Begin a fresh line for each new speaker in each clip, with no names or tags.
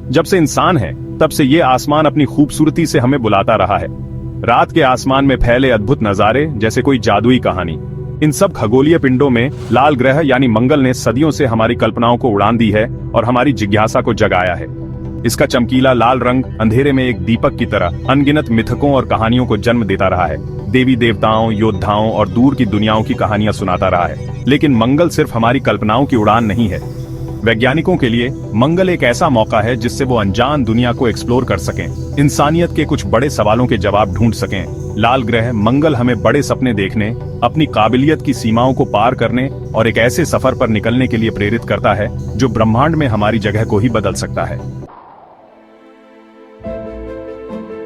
जब से इंसान है तब से ये आसमान अपनी खूबसूरती से हमें बुलाता रहा है। रात के आसमान में फैले अद्भुत नजारे जैसे कोई जादुई कहानी। इन सब खगोलीय पिंडों में लाल ग्रह यानी मंगल ने सदियों से हमारी कल्पनाओं को उड़ान दी है और हमारी जिज्ञासा को जगाया है। इसका चमकीला लाल रंग अंधेरे में एक दीपक की तरह अनगिनत मिथकों और कहानियों को जन्म देता रहा है। देवी देवताओं, योद्धाओं और दूर की दुनियाओं की कहानियां सुनाता रहा है। लेकिन मंगल सिर्फ हमारी कल्पनाओं की उड़ान नहीं है। वैज्ञानिकों के लिए मंगल एक ऐसा मौका है जिससे वो अनजान दुनिया को एक्सप्लोर कर सकें, इंसानियत के कुछ बड़े सवालों के जवाब ढूंढ सकें। लाल ग्रह मंगल हमें बड़े सपने देखने, अपनी काबिलियत की सीमाओं को पार करने और एक ऐसे सफर पर निकलने के लिए प्रेरित करता है जो ब्रह्मांड में हमारी जगह को ही बदल सकता है।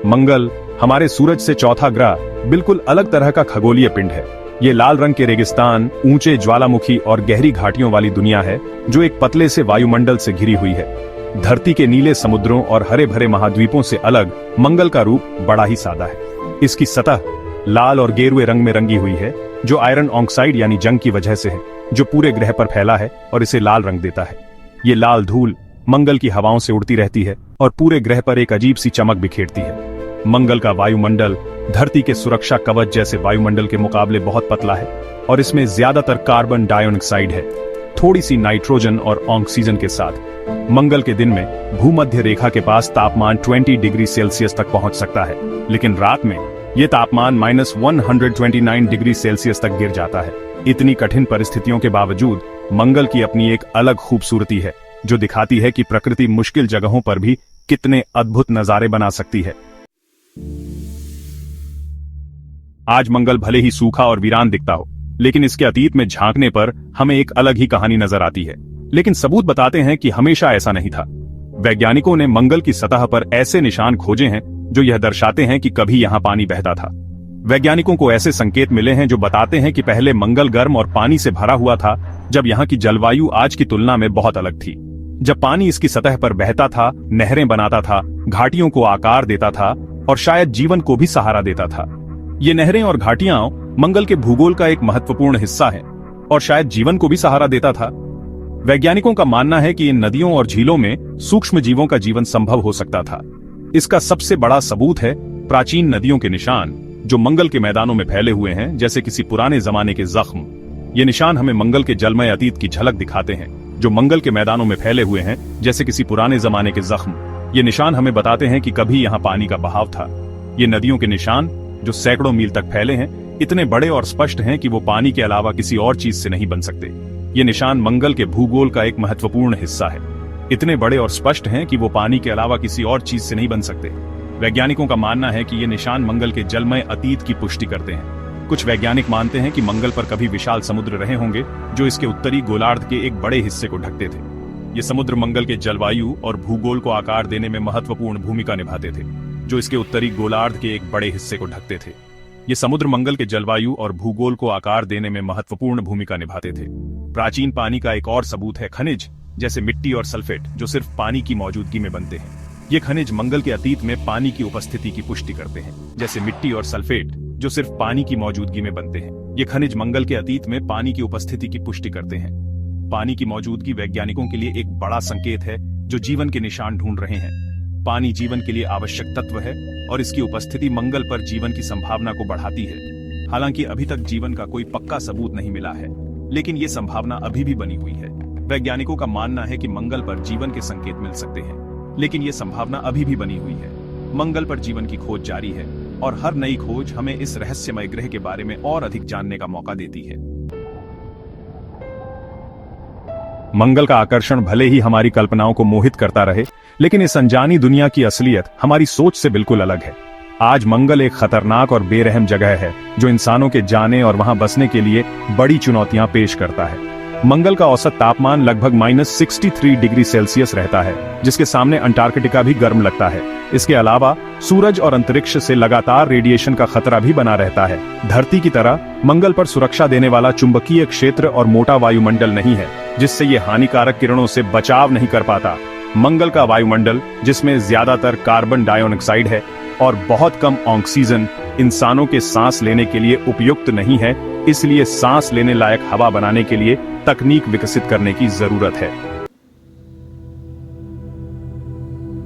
मंगल हमारे सूरज से चौथा ग्रह बिल्कुल अलग तरह का खगोलीय पिंड है। ये लाल रंग के रेगिस्तान, ऊंचे ज्वालामुखी और गहरी घाटियों वाली दुनिया है जो एक पतले से वायुमंडल से घिरी हुई है। धरती के नीले समुद्रों और हरे भरे महाद्वीपों से अलग मंगल का रूप बड़ा ही सादा है। इसकी सतह लाल और गेरुए रंग में रंगी हुई है जो आयरन ऑक्साइड यानी जंग की वजह से है, जो पूरे ग्रह पर फैला है और इसे लाल रंग देता है। ये लाल धूल मंगल की हवाओं से उड़ती रहती है और पूरे ग्रह पर एक अजीब सी चमक बिखेरती है। मंगल का वायुमंडल धरती के सुरक्षा कवच जैसे वायुमंडल के मुकाबले बहुत पतला है और इसमें ज्यादातर कार्बन डाइऑक्साइड है, थोड़ी सी नाइट्रोजन और ऑक्सीजन के साथ। मंगल के दिन में भूमध्य रेखा के पास तापमान 20 डिग्री सेल्सियस तक पहुंच सकता है, लेकिन रात में यह तापमान -129 डिग्री सेल्सियस तक गिर जाता है। इतनी कठिन परिस्थितियों के बावजूद मंगल की अपनी एक अलग खूबसूरती है जो दिखाती है कि प्रकृति मुश्किल जगहों पर भी कितने अद्भुत नजारे बना सकती है। आज मंगल भले ही सूखा और वीरान दिखता हो, लेकिन इसके अतीत में झांकने पर हमें एक अलग ही कहानी नजर आती है। लेकिन सबूत बताते हैं कि हमेशा ऐसा नहीं था। वैज्ञानिकों ने मंगल की सतह पर ऐसे निशान खोजे हैं जो यह दर्शाते हैं कि कभी यहां पानी बहता था। वैज्ञानिकों को ऐसे संकेत मिले हैं जो बताते हैं कि पहले मंगल गर्म और पानी से भरा हुआ था, जब यहाँ की जलवायु आज की तुलना में बहुत अलग थी। जब पानी इसकी सतह पर बहता था, नहरें बनाता था, घाटियों को आकार देता था और शायद जीवन को भी सहारा देता था। ये नहरें और घाटियां मंगल के भूगोल का एक महत्वपूर्ण हिस्सा है और शायद जीवन को भी सहारा देता था। वैज्ञानिकों का मानना है कि इन नदियों और झीलों में सूक्ष्म जीवों का जीवन संभव हो सकता था। इसका सबसे बड़ा सबूत है प्राचीन नदियों के निशान जो मंगल के मैदानों में फैले हुए हैं, जैसे किसी पुराने जमाने के जख्म। ये निशान हमें मंगल के जलमय अतीत की झलक दिखाते हैं जो मंगल के मैदानों में फैले हुए हैं, जैसे किसी पुराने जमाने के जख्म। ये निशान हमें बताते हैं कि कभी यहाँ पानी का बहाव था। ये नदियों के निशान जो सैकड़ों मील तक फैले हैं, इतने बड़े और स्पष्ट हैं कि वो पानी के अलावा किसी और चीज से नहीं बन सकते। ये निशान मंगल के भूगोल का एक महत्वपूर्ण हिस्सा है। इतने बड़े और स्पष्ट हैं कि वो पानी के अलावा किसी और चीज से नहीं बन सकते। वैज्ञानिकों का मानना है कि ये निशान मंगल के जलमय अतीत की पुष्टि करते हैं। कुछ वैज्ञानिक मानते हैं कि मंगल पर कभी विशाल समुद्र रहे होंगे जो इसके उत्तरी गोलार्ध के एक बड़े हिस्से को ढकते थे। ये समुद्र मंगल के जलवायु और भूगोल को आकार देने में महत्वपूर्ण भूमिका निभाते थे, जो इसके उत्तरी गोलार्ध के एक बड़े हिस्से को ढकते थे। ये समुद्र मंगल के जलवायु और भूगोल को आकार देने में महत्वपूर्ण भूमिका निभाते थे। प्राचीन पानी का एक और सबूत है खनिज, जैसे मिट्टी और सल्फेट, जो सिर्फ पानी की मौजूदगी में बनते हैं। ये खनिज मंगल के अतीत में पानी की उपस्थिति की पुष्टि करते हैं, जैसे मिट्टी और सल्फेट जो सिर्फ पानी की मौजूदगी में बनते हैं। ये खनिज मंगल के अतीत में पानी की उपस्थिति की पुष्टि करते हैं। पानी की मौजूदगी वैज्ञानिकों के लिए एक बड़ा संकेत है जो जीवन के निशान ढूंढ रहे हैं। पानी जीवन के लिए आवश्यक तत्व है और इसकी उपस्थिति मंगल पर जीवन की संभावना को बढ़ाती है। हालांकि अभी तक जीवन का कोई पक्का सबूत नहीं मिला है, लेकिन ये संभावना अभी भी बनी हुई है। वैज्ञानिकों का मानना है कि मंगल पर जीवन के संकेत मिल सकते हैं, लेकिन ये संभावना अभी भी बनी हुई है। मंगल पर जीवन की खोज जारी है और हर नई खोज हमें इस रहस्यमय ग्रह के बारे में और अधिक जानने का मौका देती है। मंगल का आकर्षण भले ही हमारी कल्पनाओं को मोहित करता रहे, लेकिन इस अनजानी दुनिया की असलियत हमारी सोच से बिल्कुल अलग है। आज मंगल एक खतरनाक और बेरहम जगह है जो इंसानों के जाने और वहां बसने के लिए बड़ी चुनौतियां पेश करता है। मंगल का औसत तापमान लगभग -63 डिग्री सेल्सियस रहता है, जिसके सामने अंटार्कटिका भी गर्म लगता है। इसके अलावा सूरज और अंतरिक्ष से लगातार रेडिएशन का खतरा भी बना रहता है। धरती की तरह मंगल पर सुरक्षा देने वाला चुंबकीय क्षेत्र और मोटा वायुमंडल नहीं है, जिससे ये हानिकारक किरणों से बचाव नहीं कर पाता। मंगल का वायुमंडल, जिसमें ज्यादातर कार्बन डाइऑक्साइड है और बहुत कम ऑक्सीजन, इंसानों के सांस लेने के लिए उपयुक्त नहीं है। इसलिए सांस लेने लायक हवा बनाने के लिए तकनीक विकसित करने की जरूरत है।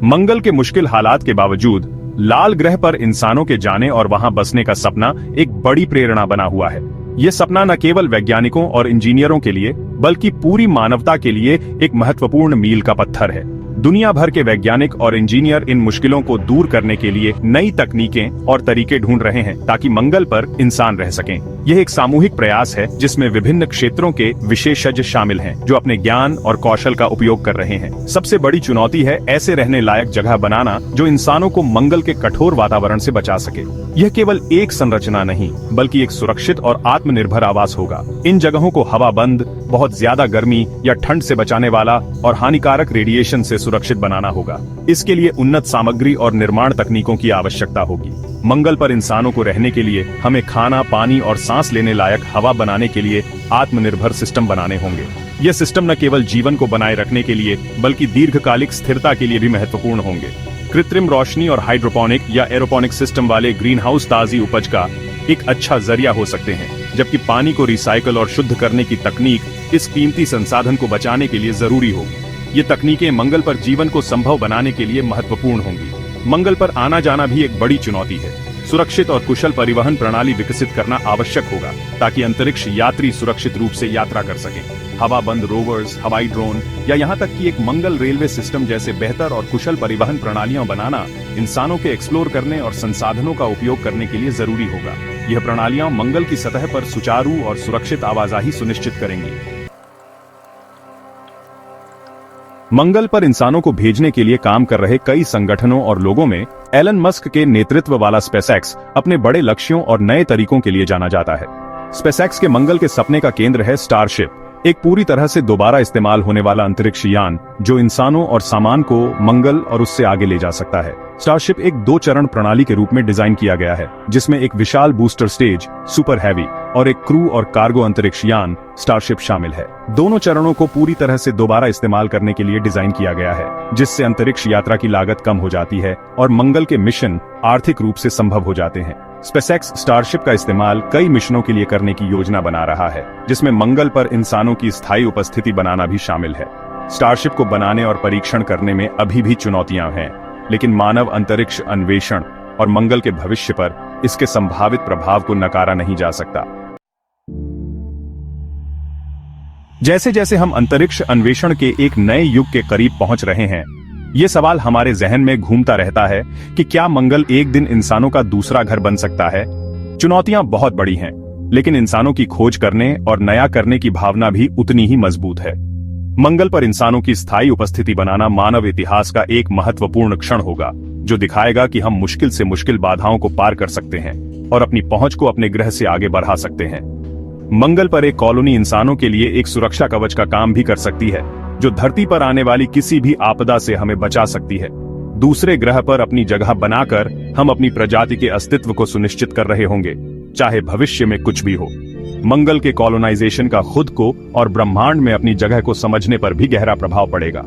मंगल के मुश्किल हालात के बावजूद लाल ग्रह पर इंसानों के जाने और वहां बसने का सपना एक बड़ी प्रेरणा बना हुआ है। ये सपना न केवल वैज्ञानिकों और इंजीनियरों के लिए बल्कि पूरी मानवता के लिए एक महत्वपूर्ण मील का पत्थर है। दुनिया भर के वैज्ञानिक और इंजीनियर इन मुश्किलों को दूर करने के लिए नई तकनीकें और तरीके ढूंढ रहे हैं ताकि मंगल पर इंसान रह सकें। यह एक सामूहिक प्रयास है जिसमें विभिन्न क्षेत्रों के विशेषज्ञ शामिल हैं जो अपने ज्ञान और कौशल का उपयोग कर रहे हैं। सबसे बड़ी चुनौती है ऐसे रहने लायक जगह बनाना जो इंसानों को मंगल के कठोर वातावरण से बचा सके। यह केवल एक संरचना नहीं बल्कि एक सुरक्षित और आत्मनिर्भर आवास होगा। इन जगहों को हवाबंद, बहुत ज्यादा गर्मी या ठंड से बचाने वाला और हानिकारक रेडिएशन से सुरक्षित बनाना होगा। इसके लिए उन्नत सामग्री और निर्माण तकनीकों की आवश्यकता होगी। मंगल पर इंसानों को रहने के लिए हमें खाना, पानी और सांस लेने लायक हवा बनाने के लिए आत्मनिर्भर सिस्टम बनाने होंगे। ये सिस्टम न केवल जीवन को बनाए रखने के लिए बल्कि दीर्घकालिक स्थिरता के लिए भी महत्वपूर्ण होंगे। कृत्रिम रोशनी और हाइड्रोपोनिक या एरोपोनिक सिस्टम वाले ग्रीन हाउस ताजी उपज का एक अच्छा जरिया हो सकते हैं, जबकि पानी को रिसाइकल और शुद्ध करने की तकनीक इस कीमती संसाधन को बचाने के लिए जरूरी होगी। ये तकनीकें मंगल पर जीवन को संभव बनाने के लिए महत्वपूर्ण होंगी। मंगल पर आना जाना भी एक बड़ी चुनौती है। सुरक्षित और कुशल परिवहन प्रणाली विकसित करना आवश्यक होगा ताकि अंतरिक्ष यात्री सुरक्षित रूप से यात्रा कर सकें। हवाबंद रोवर्स, हवाई ड्रोन या यहाँ तक कि एक मंगल रेलवे सिस्टम जैसे बेहतर और कुशल परिवहन प्रणालियां बनाना इंसानों के एक्सप्लोर करने और संसाधनों का उपयोग करने के लिए जरूरी होगा। यह प्रणालियां मंगल की सतह पर सुचारू और सुरक्षित आवाजाही सुनिश्चित करेंगी। मंगल पर इंसानों को भेजने के लिए काम कर रहे कई संगठनों और लोगों में एलन मस्क के नेतृत्व वाला स्पेसएक्स अपने बड़े लक्ष्यों और नए तरीकों के लिए जाना जाता है। स्पेसएक्स के मंगल के सपने का केंद्र है स्टारशिप, एक पूरी तरह से दोबारा इस्तेमाल होने वाला अंतरिक्ष यान जो इंसानों और सामान को मंगल और उससे आगे ले जा सकता है। स्टारशिप एक 2 चरण प्रणाली के रूप में डिजाइन किया गया है जिसमें एक विशाल बूस्टर स्टेज, सुपर हैवी और एक क्रू और कार्गो अंतरिक्ष यान स्टारशिप शामिल है। दोनों चरणों को पूरी तरह से दोबारा इस्तेमाल करने के लिए डिजाइन किया गया है जिससे अंतरिक्ष यात्रा की लागत कम हो जाती है और मंगल के मिशन आर्थिक रूप से संभव हो जाते हैं। स्पेसएक्स स्टारशिप का इस्तेमाल कई मिशनों के लिए करने की योजना बना रहा है जिसमें मंगल पर इंसानों की स्थायी उपस्थिति बनाना भी शामिल है। स्टारशिप को बनाने और परीक्षण करने में अभी भी चुनौतियां हैं, लेकिन मानव अंतरिक्ष अन्वेषण और मंगल के भविष्य पर इसके संभावित प्रभाव को नकारा नहीं जा सकता। जैसे जैसे हम अंतरिक्ष अन्वेषण के एक नए युग के करीब पहुंच रहे हैं, ये सवाल हमारे जहन में घूमता रहता है कि क्या मंगल एक दिन इंसानों का दूसरा घर बन सकता है। चुनौतियां बहुत बड़ी हैं, लेकिन इंसानों की खोज करने और नया करने की भावना भी उतनी ही मजबूत है। मंगल पर इंसानों की स्थायी उपस्थिति बनाना मानव इतिहास का एक महत्वपूर्ण क्षण होगा जो दिखाएगा कि हम मुश्किल से मुश्किल बाधाओं को पार कर सकते हैं और अपनी पहुंच को अपने ग्रह से आगे बढ़ा सकते हैं। मंगल पर एक कॉलोनी इंसानों के लिए एक सुरक्षा कवच का काम भी कर सकती है जो धरती पर आने वाली किसी भी आपदा से हमें बचा सकती है। दूसरे ग्रह पर अपनी जगह बनाकर हम अपनी प्रजाति के अस्तित्व को सुनिश्चित कर रहे होंगे, चाहे भविष्य में कुछ भी हो। मंगल के कॉलोनाइजेशन का खुद को और ब्रह्मांड में अपनी जगह को समझने पर भी गहरा प्रभाव पड़ेगा।